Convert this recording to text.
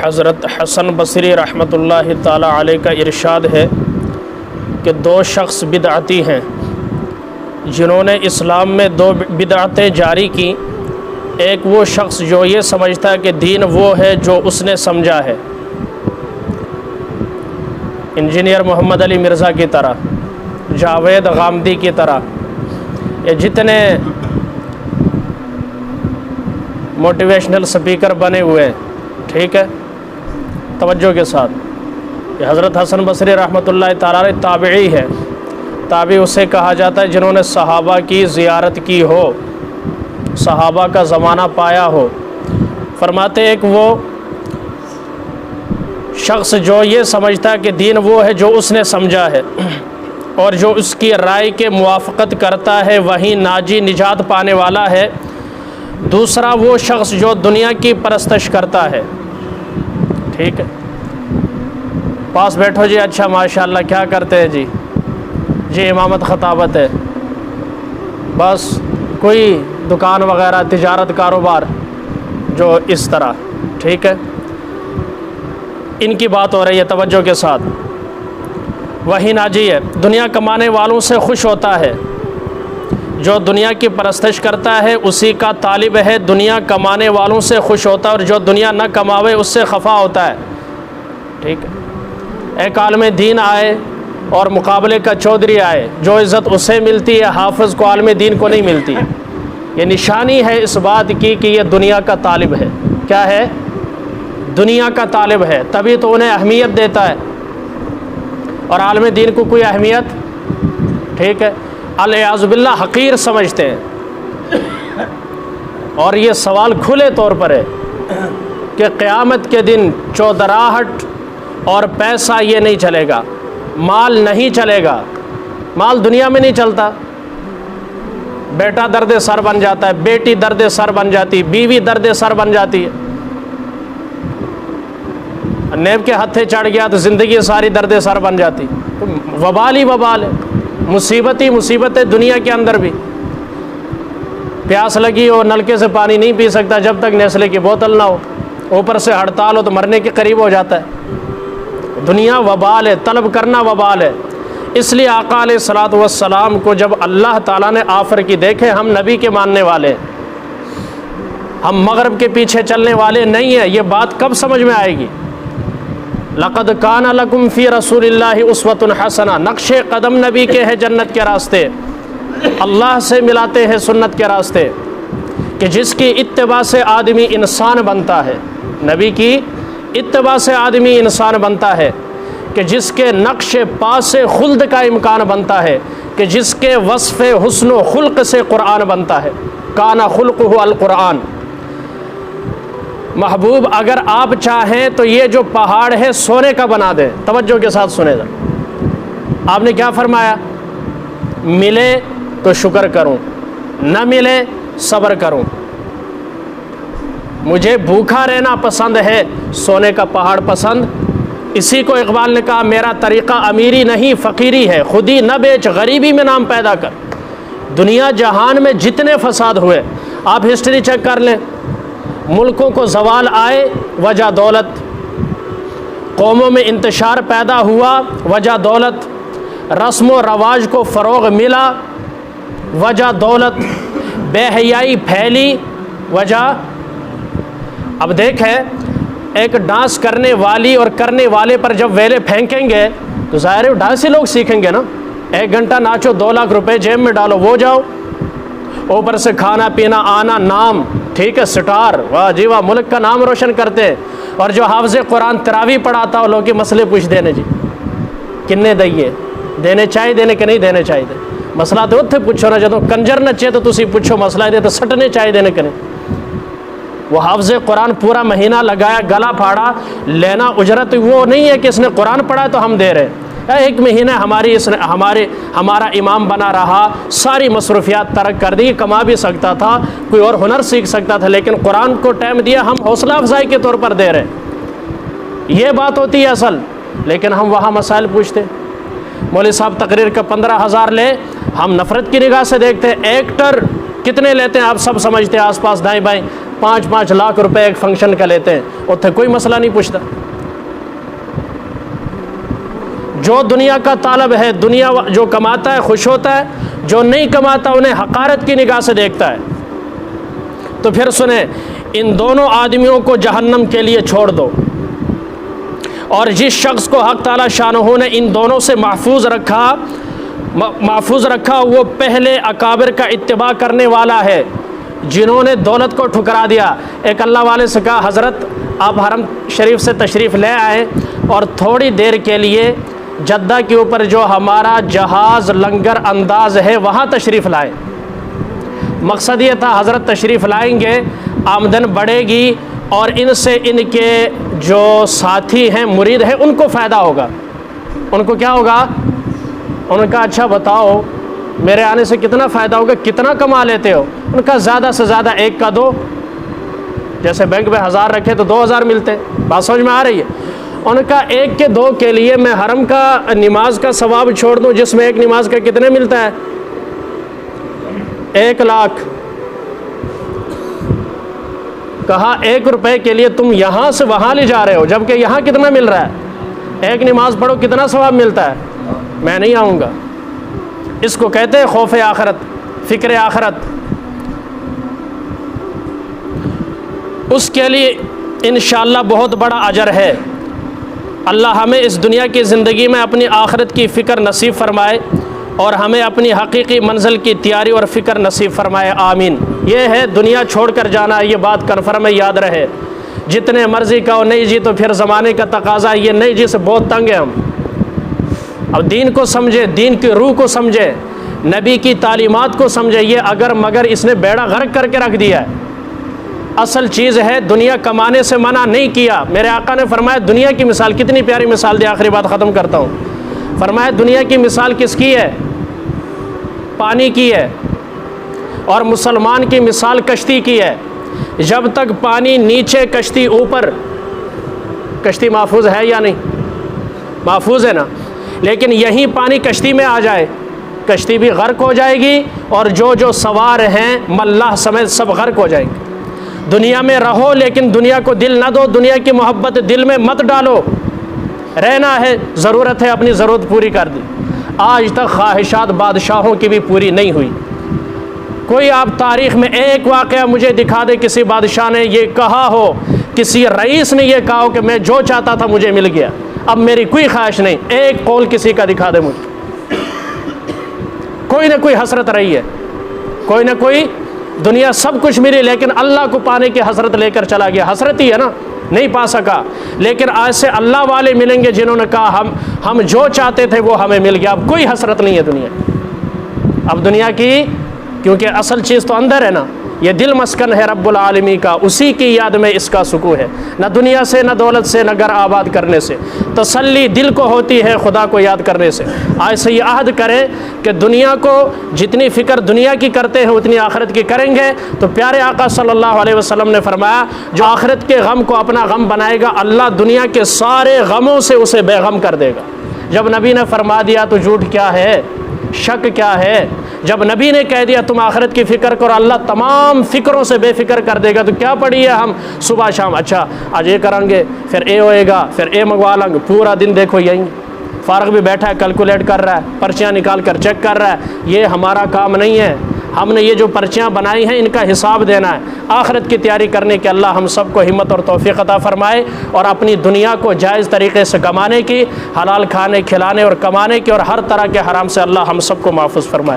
حضرت حسن بصری رحمۃ اللہ تعالی علیہ کا ارشاد ہے کہ دو شخص بدعتی ہیں جنہوں نے اسلام میں دو بدعتیں جاری کی۔ ایک وہ شخص جو یہ سمجھتا ہے کہ دین وہ ہے جو اس نے سمجھا ہے، انجینئر محمد علی مرزا کی طرح، جاوید غامدی کی طرح، یہ جتنے موٹیویشنل سپیکر بنے ہوئے ہیں، ٹھیک ہے، توجہ کے ساتھ، یہ حضرت حسن بصری رحمۃ اللہ تعالی علیہ تابعی ہے۔ تابعی اسے کہا جاتا ہے جنہوں نے صحابہ کی زیارت کی ہو، صحابہ کا زمانہ پایا ہو۔ فرماتے ایک وہ شخص جو یہ سمجھتا ہے کہ دین وہ ہے جو اس نے سمجھا ہے اور جو اس کی رائے کے موافقت کرتا ہے وہی ناجی نجات پانے والا ہے۔ دوسرا وہ شخص جو دنیا کی پرستش کرتا ہے، ٹھیک ہے، پاس بیٹھو جی، اچھا ماشاءاللہ کیا کرتے ہیں جی؟ جی امامت خطابت ہے، بس کوئی دکان وغیرہ تجارت کاروبار جو اس طرح، ٹھیک ہے، ان کی بات ہو رہی ہے، توجہ کے ساتھ۔ وہی ناجی ہے، دنیا کمانے والوں سے خوش ہوتا ہے، جو دنیا کی پرستش کرتا ہے اسی کا طالب ہے، دنیا کمانے والوں سے خوش ہوتا ہے اور جو دنیا نہ کماوے اس سے خفا ہوتا ہے، ٹھیک ہے۔ ایک عالم دین آئے اور مقابلے کا چودھری آئے، جو عزت اسے ملتی ہے حافظ کو عالم دین کو نہیں ملتی۔ یہ نشانی ہے اس بات کی کہ یہ دنیا کا طالب ہے۔ کیا ہے؟ دنیا کا طالب ہے، تبھی تو انہیں اہمیت دیتا ہے، اور عالم دین کو کوئی اہمیت، ٹھیک ہے، الیاذ باللہ حقیر سمجھتے ہیں۔ اور یہ سوال کھلے طور پر ہے کہ قیامت کے دن چودراہٹ اور پیسہ یہ نہیں چلے گا، مال نہیں چلے گا، مال دنیا میں نہیں چلتا۔ بیٹا درد سر بن جاتا ہے، بیٹی درد سر بن جاتی، بیوی درد سر بن جاتی ہے، نیب کے ہتھے چڑھ گیا تو زندگی ساری درد سر بن جاتی۔ تو وبال ہی وبال ہے، مصیبت ہی مصیبت ہے دنیا کے اندر بھی۔ پیاس لگی ہو، نلکے سے پانی نہیں پی سکتا جب تک نیسلے کی بوتل نہ ہو، اوپر سے ہڑتال ہو تو مرنے کے قریب ہو جاتا ہے۔ دنیا وبال ہے، طلب کرنا وبال ہے۔ اس لیے آقا علیہ الصلوۃ والسلام کو جب اللہ تعالیٰ نے آفر کی، دیکھیں ہم نبی کے ماننے والے ہیں، ہم مغرب کے پیچھے چلنے والے نہیں ہیں۔ یہ بات کب سمجھ میں آئے گی؟ لقد کان لکم فی رسول اللہ اسوۃ حسنہ، نقش قدم نبی کے ہیں جنت کے راستے، اللہ سے ملاتے ہیں سنت کے راستے، کہ جس کی اتباع سے آدمی انسان بنتا ہے، نبی کی اتباع سے آدمی انسان بنتا ہے، کہ جس کے نقش پا سے خلد کا امکان بنتا ہے، کہ جس کے وصف حسن و خلق سے قرآن بنتا ہے۔ کان خلقہ القرآن۔ محبوب اگر آپ چاہیں تو یہ جو پہاڑ ہے سونے کا بنا دیں۔ توجہ کے ساتھ سنیں ذرا، آپ نے کیا فرمایا؟ ملے تو شکر کروں، نہ ملے صبر کروں۔ مجھے بھوکا رہنا پسند ہے، سونے کا پہاڑ پسند۔ اسی کو اقبال نے کہا میرا طریقہ امیری نہیں فقیری ہے، خودی نہ بیچ غریبی میں نام پیدا کر۔ دنیا جہان میں جتنے فساد ہوئے، آپ ہسٹری چیک کر لیں، ملکوں کو زوال آئے وجہ دولت، قوموں میں انتشار پیدا ہوا وجہ دولت، رسم و رواج کو فروغ ملا وجہ دولت، بے حیائی پھیلی وجہ۔ اب دیکھیں ایک ڈانس کرنے والی اور کرنے والے پر جب ویلے پھینکیں گے تو ظاہر ہے ڈانس ہی لوگ سیکھیں گے نا۔ 1 گھنٹہ ناچو، 2 لاکھ روپے جیب میں ڈالو، وہ جاؤ، اوپر سے کھانا پینا آنا، نام، ٹھیک ہے، سٹار، واہ جی واہ، ملک کا نام روشن کرتے ہیں۔ اور جو حافظ قرآن تراویح پڑھاتا ہو، لوگ کے مسئلے پوچھ دینے جی کنے دئیے، دینے چاہیے دینے کہ نہیں دینے چاہیے، مسئلہ تو اتنے پوچھو نا، جدوں کنجر نچے تو تسی پوچھو مسئلہ دے تو سٹنے چاہیے دینے کہ نہیں۔ وہ حافظ قرآن پورا مہینہ لگایا، گلا پھاڑا، لینا اجرت وہ نہیں ہے کہ اس نے قرآن پڑھا ہے تو ہم دے رہے ہیں۔ 1 مہینہ ہمارا امام بنا رہا، ساری مصروفیات ترک کر دی، کما بھی سکتا تھا، کوئی اور ہنر سیکھ سکتا تھا، لیکن قرآن کو ٹائم دیا، ہم حوصلہ افزائی کے طور پر دے رہے ہیں۔ یہ بات ہوتی ہے اصل، لیکن ہم وہاں مسائل پوچھتے۔ مولوی صاحب تقریر کا 15,000 لے، ہم نفرت کی نگاہ سے دیکھتے ہیں۔ ایکٹر کتنے لیتے ہیں آپ سب سمجھتے ہیں، آس پاس دائیں بائیں 5-5 लाख रुपए एक फंक्शन का लेते हैं, उत्थे कोई मसला नहीं पूछता। जो दुनिया का तालब है, दुनिया जो कमाता है खुश होता है, जो नहीं कमाता उन्हें हकारत की निगाह से देखता है। तो फिर सुने, इन दोनों आदमियों को जहन्नम के लिए छोड़ दो, और जिस शख्स को हक़ ताला शानहू ने इन दोनों से महफूज रखा वो पहले अकाबिर का इत्तिबा करने वाला है जिन्होंने दौलत को ठुकरा दिया। एक अल्लाह वाले से कहा, हज़रत आप हरम शरीफ से तशरीफ़ ले आए और थोड़ी देर के लिए जद्दा के ऊपर जो हमारा जहाज़ लंगर अंदाज है वहाँ तशरीफ़ लाए। मकसद ये था, हज़रत तशरीफ़ लाएंगे, आमदन बढ़ेगी और इनसे इनके जो साथी हैं, मुरीद हैं, उनको फ़ायदा होगा। उनको क्या होगा? उनका अच्छा बताओ मेरे आने से कितना फ़ायदा होगा, कितना कमा लेते हो? उनका ज़्यादा से ज़्यादा एक का दो, जैसे बैंक में 1000 रखे तो 2000 मिलते। बात समझ में आ रही है? उनका एक के दो के लिए मैं हरम का नमाज का सवाब छोड़ दूं, जिसमें एक नमाज का कितने मिलता है? 1 लाख। कहा 1 रुपए के लिए तुम यहाँ से वहाँ ले जा रहे हो, जबकि यहाँ कितना मिल रहा है? एक नमाज पढ़ो कितना सवाब मिलता है? मैं नहीं आऊँगा। इसको कहते हैं खौफ आखरत, फ़िक्र आखरत। उसके लिए इंशाअल्लाह बहुत बड़ा अजर है। अल्लाह हमें इस दुनिया की ज़िंदगी में अपनी आखिरत की फ़िक्र नसीब फरमाए और हमें अपनी हकीकी मंजिल की तैयारी और फ़िक्र नसीब फरमाए, आमीन। ये है दुनिया छोड़ कर जाना, ये बात कन्फर्म है, याद रहे। जितने मर्ज़ी का नहीं जी, तो फिर ज़माने का तकाज़ा ये नहीं जी से बहुत तंग है हम। अब दीन को समझे, दीन की रूह को समझे, नबी की तालीमात को समझे। ये अगर मगर इसने बेड़ा गर्क करके रख दिया है। असल चीज़ है, दुनिया कमाने से मना नहीं किया। मेरे आका ने फरमाया, दुनिया की मिसाल, कितनी प्यारी मिसाल दी, आखिरी बात ख़त्म करता हूँ। फरमाया दुनिया की मिसाल किसकी है? पानी की है। और मुसलमान की मिसाल कश्ती की है। जब तक पानी नीचे कश्ती ऊपर, कश्ती महफूज है या नहीं? महफूज है ना। लेकिन यही पानी कश्ती में आ जाए, कश्ती भी गर्क हो जाएगी और जो जो सवार हैं मल्लाह समेत सब गर्क हो जाएंगे। दुनिया में रहो लेकिन दुनिया को दिल ना दो, दुनिया की मोहब्बत दिल में मत डालो। रहना है, ज़रूरत है, अपनी ज़रूरत पूरी कर दी। आज तक ख्वाहिशात बादशाहों की भी पूरी नहीं हुई। कोई आप तारीख़ में एक वाक़या मुझे दिखा दे, किसी बादशाह ने ये कहा हो, किसी रईस ने ये कहा हो कि मैं जो चाहता था मुझे मिल गया, अब मेरी कोई ख्वाहिश नहीं। एक कौल किसी का दिखा दे मुझे। कोई ना कोई हसरत रही है, कोई ना कोई। दुनिया सब कुछ मिली लेकिन अल्लाह को पाने की हसरत लेकर चला गया। हसरत ही है ना, नहीं पा सका। लेकिन आज से अल्लाह वाले मिलेंगे जिन्होंने कहा हम जो चाहते थे वो हमें मिल गया। अब कोई हसरत नहीं है दुनिया, अब दुनिया की, क्योंकि असल चीज़ तो अंदर है ना। ये दिल मस्कन है रब्बुल आलमी का, उसी की याद में इसका सुकून है। न दुनिया से, न दौलत से, न घर आबाद करने से। तसल्ली दिल को होती है खुदा को याद करने से। आज से ये अहद करें कि दुनिया को जितनी फ़िक्र दुनिया की करते हैं उतनी आखिरत की करेंगे। तो प्यारे आका सल्लल्लाहु अलैहि वसल्लम ने फरमाया, जो आखिरत के गम को अपना गम बनाएगा, अल्लाह दुनिया के सारे गमों से उसे बेगम कर देगा। जब नबी ने फरमा दिया तो झूठ क्या है, शक क्या है? जब नबी ने कह दिया तुम आखिरत की फ़िक्र करो, अल्लाह तमाम फ़िक्रों से बेफ़िक्र कर देगा। तो क्या पड़ी है हम सुबह शाम, अच्छा आज ये करेंगे, फिर ए होएगा, फिर ए मंगवा लेंगे। पूरा दिन देखो यहीं फ़ारग भी बैठा है, कैलकुलेट कर रहा है, पर्चियाँ निकाल कर चेक कर रहा है। ये हमारा काम नहीं है। हमने ये जो पर्चियाँ बनाई हैं इनका हिसाब देना है। आखिरत की तैयारी करने के अल्लाह हम सबको हिम्मत और तौफ़ीक़ अता फ़रमाए और अपनी दुनिया को जायज़ तरीक़े से कमाने की, हलाल खाने खिलाने और कमाने की और हर तरह के हराम से अल्लाह हम सबको महफूज़ फ़रमाए।